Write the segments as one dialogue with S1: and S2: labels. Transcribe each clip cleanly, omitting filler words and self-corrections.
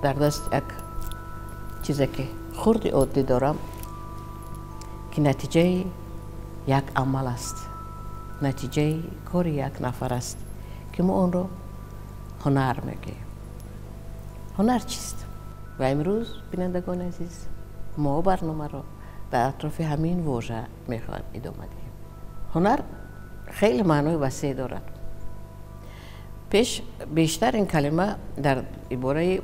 S1: در دست یک چیزی که خردی عادی دارم که نتیجه یک عمل است، نتیجه کار یک نفر است که ما اون رو هنر میگیم. هنر چیست؟ و امروز بینندگان عزیز ما برنامه را در اطراف همین واژه میخوایم ادامه دهیم. هنر خیلی معنای وسیع دارد. بیشتر این کلمه در عباره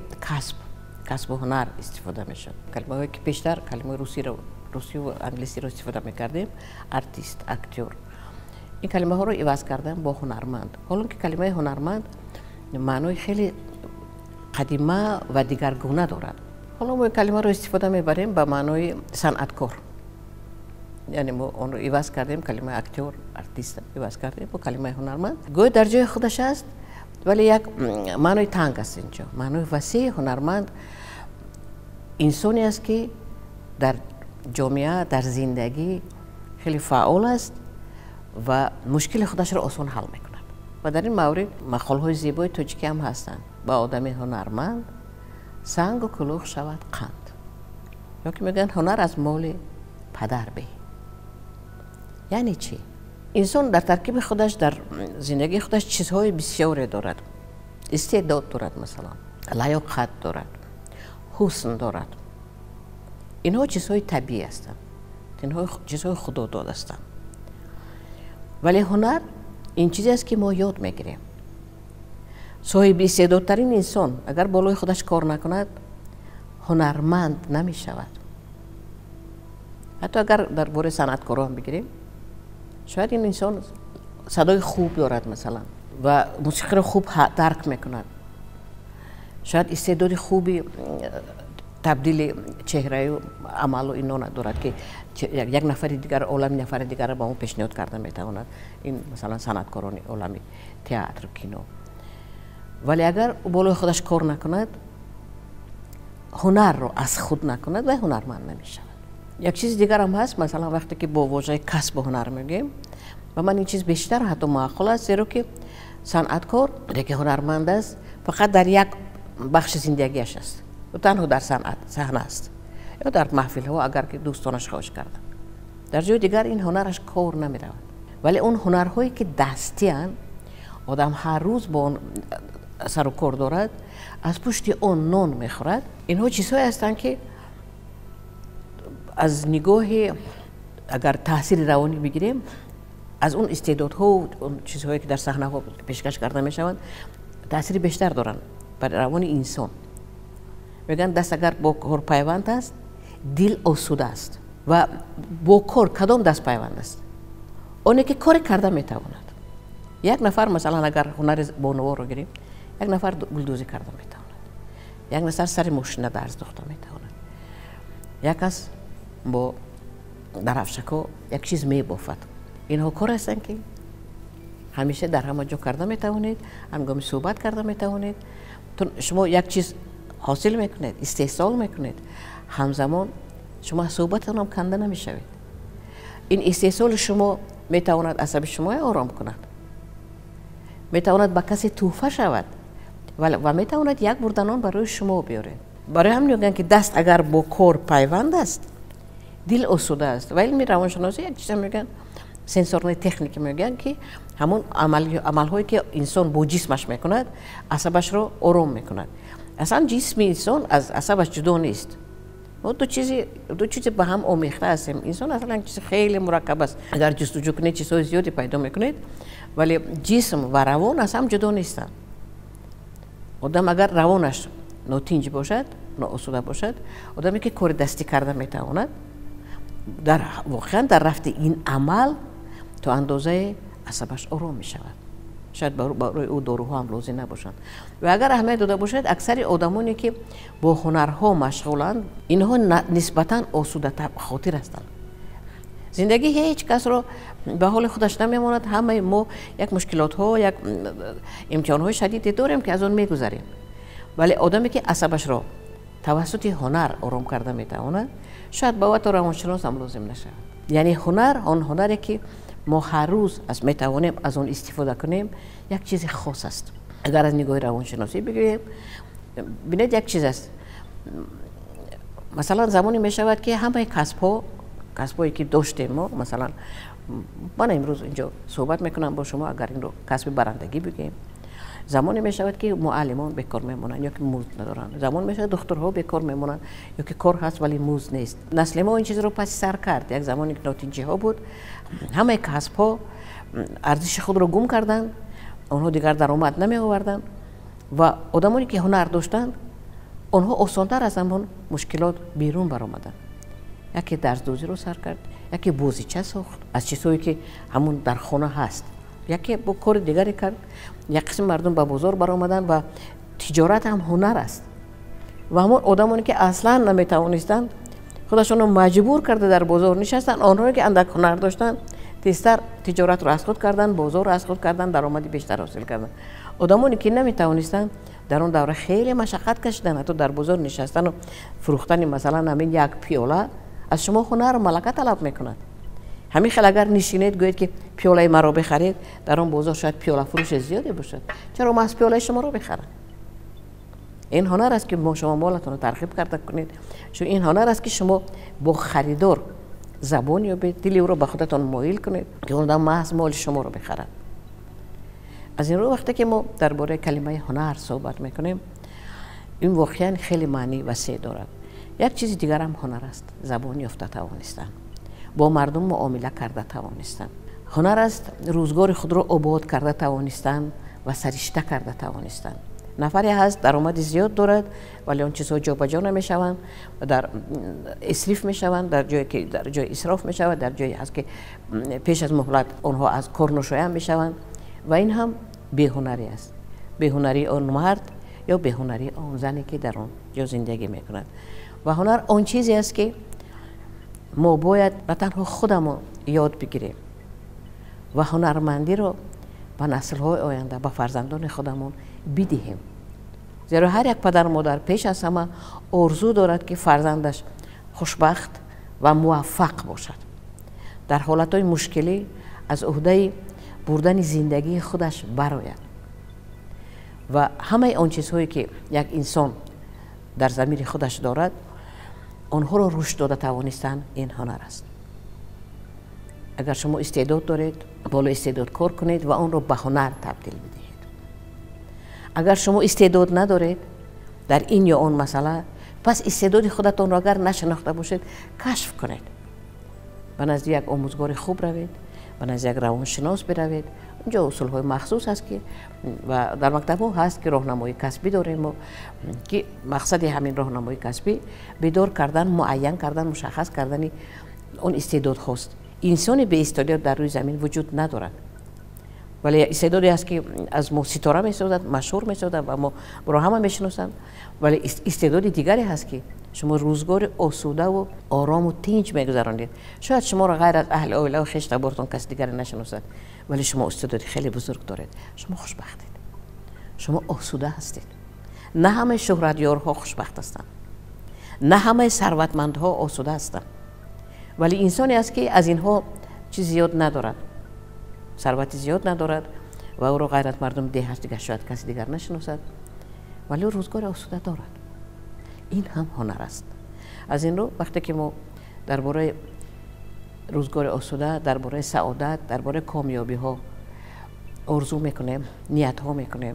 S1: کسب و هنر استفاده میشد. کلمه هایی که بیشتر کلمه روسی و انگلیسی رو استفاده میکردیم، ارتیست، اکتور، این کلمه ها رو عوض کردن با هنرمند. حالا که کلمه هنرمند معنای خیلی قدیمه و دیگرگونه دارد. حالا ما این کلمه رو استفاده میبریم به معنای صنعتکار، یعنی ما اون رو عوض کردیم، کلمه اکتور، ارتیست عوض کردیم با کلمه هنرمند. گویا در جای خودش است ولی یک معنای تنگ است. اینجا معنای وسیع هنرمند انسانی است که در جامعه، در زندگی خیلی فعال است و مشکل خودش را آسان حل میکند. و در این مورد مقالهای زیبای تاجیکی هم هستند: با آدم هنرمند سنگ و کلوخ شود قند. یا که میگن هنر از مال پدر به. یعنی چی؟ انسان در ترکیب خودش، در زندگی خودش چیزهای بسیاری دارد. استعداد دارد، مثلا لیاقت دارد، حسن دارد. اینها چیزهای طبیعی هستند، اینها چیزهای خدا داده هستند. ولی هنر این چیزی است که ما یاد میگیریم. صاحب استعدادترین انسان اگر بالای خودش کار نکند هنرمند نمی شود. حتی اگر در باره صنعتکاران بگیریم، شاید این انسان صدای خوب دارد مثلا و موسیقی را خوب درک میکند، شاید استعداد خوبی تبدیل چهره و عمل و اینا ندارد که یک نفر دیگر عالم نفر دیگر را با اون پیشنهاد کرده میتواند. این مثلا صنعتکاران عالمی تئاتر، کینو. ولی اگر بالای خودش کار نکند، هنر رو از خود نکند و هنرمند نمیشود. یک چیز دیگر هم هست، مثلا وقتی که با واژه کسب و هنر میگیم و من این چیز بیشتر حتی معقول است، زیرا که صنعتکار که هنرمند است فقط در یک بخش زندگیش است و تنها در صحنه است یا در محفل ها اگر که دوستانش خواهش کردن. در جای دیگر این هنرش کار نمی رود. ولی اون هنرهایی که دستی هستند، آدم هر روز با اون سر و کار دارد، از پشت اون نان میخورد، اینها چیزهایی هستند که از نگاه اگر تاثیر روانی بگیریم، از اون استعدادها و اون چیزهایی که در صحنه ها پیشکش کرده میشوند تاثیر بیشتر دارند بر روان انسان. میگن دست اگر با کار پیوند است، دل آسوده است. و با کار کدام دست پیوند است؟ اونی که کار کرده میتواند. یک نفر مثلا اگر هنر بانوار رو گیریم، یک نفر گلدوزی کرده میتواند، یک نفر سر ماشین درز دوخته میتواند، یک کس با درفشکا یک چیز میبافد. اینها کار هستند که همیشه در همه جا کرده میتوانید، هنگامی صحبت کرده میتوانید. شما یک چیز حاصل میکنید، استحصال میکنید، همزمان شما صحبتتان هم کنده نمیشوید. این استحصال شما میتواند عصب شما آرام کند، میتواند به کسی تحفه شود و میتواند یک بردنان برای شما بیاره. برای همین میگن که دست اگر با کار پیوند است، دل آسوده است. و علم روانشناسی یک چیز میگن، سنسورهای تکنیک میگن که همون عملهایی که انسان با جسمش میکند عصبش رو آرام میکند. اصلا جسم انسان از عصبش جدا نیست. دو چیز به هم آمیخته هستیم. انسان اصلا یک چیز خیلی مرکب است. اگر جستجو کنید چیزهای زیادی پیدا میکنید، ولی جسم و روان از هم جدا نیستن. آدم اگر روانش ناتنج باشد، ناآسوده باشد، آدمی که کار دستی کرده میتواند واقعا در رفت این عمل تا اندازه عصبش آرام میشود. شاید برای او داروها هم لازم نباشند. و اگر اهمیت داده باشد، اکثر آدمانی که با هنرها مشغولند، اینها نسبتاً آسوده خاطر هستند. زندگی هیچ کس رو به حال خودش نمیماند. همه ما یک مشکلات ها، یک امتحان های شدیدی داریم که از آن میگذریم. ولی آدمی که عصبش را توسط هنر آرام کرده میتواند، شاید با تو روانشناس هم لازم نشود. یعنی هنر، آن هنری که ما هر روز میتوانیم از اون استفاده کنیم، یک چیز خاص است. اگر از نگاه روانشناسی بگیریم، ببینید یک چیز است، مثلا زمانی می شود که همه کسب‌هایی که داشتیم ما، مثلا من امروز اینجا صحبت میکنم با شما، اگر این رو کسب برندگی بگیم، زمانی می شود که معلمان بیکار میمونن یا که مزد ندارن، زمان می شود دکترها بیکار میمونن یا که کار هست ولی مزد نیست. نسل ما این چیز رو پس سر کرد. یک زمانی که ناتیجه ها بود، همه کسب‌ها ارزش خود رو گم کردن، اونها دیگر درآمد نمی آوردن و آدمانی که هنر داشتن اونها آسان‌تر از همون مشکلات بیرون برآمدن. یکی درزدوزی رو سر کرد، یکی بازیچه ساخت از چیزهایی که همون در خانه هست، یکی با کار دیگری کرد. یک قسم مردم به بازار برآمدن و تجارت هم هنر است و همون آدمانی که اصلا نمیتوانستند خودشون رو مجبور کرده در بازار نشستن، آنهایی که اندک هنر داشتن تیزتر تجارت رو از خود کردن، بازار رو از خود کردن، درآمدی بیشتر حاصل کردن. آدمانی که نمیتوانستند در اون دوره خیلی مشقت کشیدن، حتی در بازار نشستن و فروختن مثلا همین یک پیاله از شما هنر و ملکه طلب میکند. همین خیلی اگر نشینید گویید که پیاله مرا بخرید، در اون بازار شاید پیاله فروش زیادی باشد، چرا ما از پیاله شما رو بخرم؟ این هنر است که ما شما مالتون رو ترغیب کرده کنید. چون این هنر است که شما با خریدار زبان یا به دلی او رو به خودتون مایل کنید که اون محض مال شما رو بخرد. از این رو وقتی که ما درباره کلمه هنر صحبت میکنیم، این واقعا خیلی معنی وسیع دارد. یک چیز دیگر هم هنر است، زبان یافته توانستن، با مردم معامله کرده توانستن. هنر است روزگار خود را آباد کرده توانستن و سرشته کرده توانستن. نفری هست درآمد زیاد دارد ولی اون چیزها جابجا نمیشوند و در اسراف میشوند، در جای اسراف میشود، در جایی هست که پیش از مهلت آنها از کار ناشایان میشوند و این هم بی‌هنری است. بی‌هنری آن مرد یا بی‌هنری آن زنی که در آن جا زندگی میکند. و هنر آن چیزی است که ما باید نه تنها خودمون یاد بگیریم و هنرمندی رو به نسل‌های آینده، به فرزندان خودمون بدهیم. زیرا هر یک پدر و مادر پیش از همه آرزو دارد که فرزندش خوشبخت و موفق باشد، در حالتهای مشکلی از عهده بردن زندگی خودش برآید و همه آن چیزهایی که یک انسان در ضمیر خودش دارد آنها را رشد داده توانستن این هنر است. اگر شما استعداد دارید، بالا استعداد کار کنید و آن را به هنر تبدیل بدهید. اگر شما استعداد ندارید در این یا آن مسئله، پس استعداد خودتان را اگر نشناخته باشید کشف کنید. به نزد یک آموزگار خوب روید، به نزد یک روانشناس بروید. اونجا اصول‌های مخصوص هست که و در مکتب‌ها هست که راهنمای کسبی داریم و که مقصد همین راهنمای کسبی بیدار کردن، معین کردن، مشخص کردن اون استعداد هاست. انسانی به استعداد در روی زمین وجود ندارد، ولی استعدادی هست که از ما ستاره می‌سازد، مشهور می‌سازد و ما برای همه می‌شناسند. ولی استعداد دیگری هست که شما روزگار آسوده و آرام و تنج می‌گذرانید. شاید شما را غیر از اهل عائله و خویشتبارتون کس دیگری نشناسد، ولی شما استعداد خیلی بزرگ دارید. شما خوشبختید، شما آسوده هستید. نه همه شهرتیارها خوشبخت هستند، نه همه ثروتمندها آسوده هستند، ولی انسانی است که از اینها چیز زیاد ندارد، ثروت زیاد ندارد و او را غیر از مردم ده هست دیگر شاید کسی دیگر نشناسد، ولی روزگار آسوده دارد. این هم هنر است. از این رو وقتی که ما درباره روزگار آسوده، درباره سعادت، درباره کامیابی ها آرزو میکنیم، نیت ها میکنیم،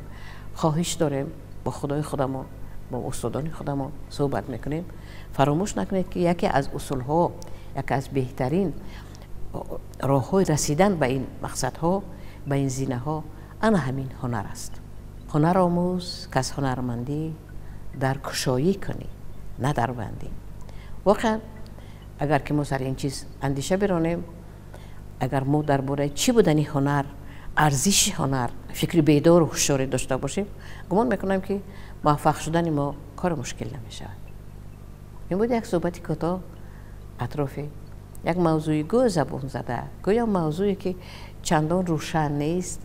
S1: خواهش داریم، با خدای خودمون، با استادان خودمون صحبت میکنیم، فراموش نکنید که یکی از اصول ها، یکی از بهترین راه های رسیدن به این مقصد ها، به این زینه ها، انا همین هنر است. هنر آموز که از هنرمندی در کشایی کنی، نه در بندی. واقعا اگر که ما سر این چیز اندیشه برانیم، اگر ما درباره چی بودن هنر، ارزش هنر، فکری بیدار و هوشیاری داشته باشیم، گمان میکنم که موفق شدن ما کار مشکل نمیشود. این بود یک صحبت کوتاه اطراف یک موضوعی گو زبان زده، گویا موضوعی که چندان روشن نیست،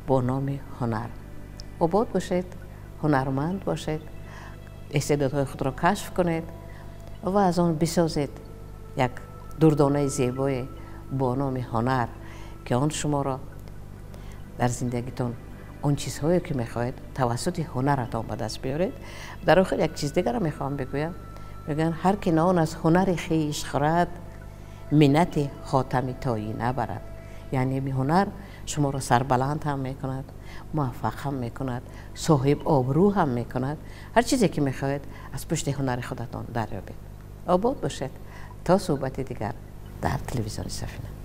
S1: با نام هنر. آباد باشید، هنرمند باشید، استعدادهای خود را کشف کنید و از آن بسازید یک دردانه زیبای با نام هنر که آن شما را در زندگیتون اون چیزهایی که میخواهید توسط هنرتان به دست بیارید. در آخر یک چیز دیگر را میخوام بگویم، میگن هر که نان از هنر خویش خورد منت خاتم تایی نبرد. یعنی می هنر شما رو سربلند هم میکند، موفق هم میکند، صاحب آبرو هم میکند. هر چیزی که میخواهید از پشت هنر خودتان دریابید. آباد باشید تا صحبت دیگر در تلویزیون سفینه.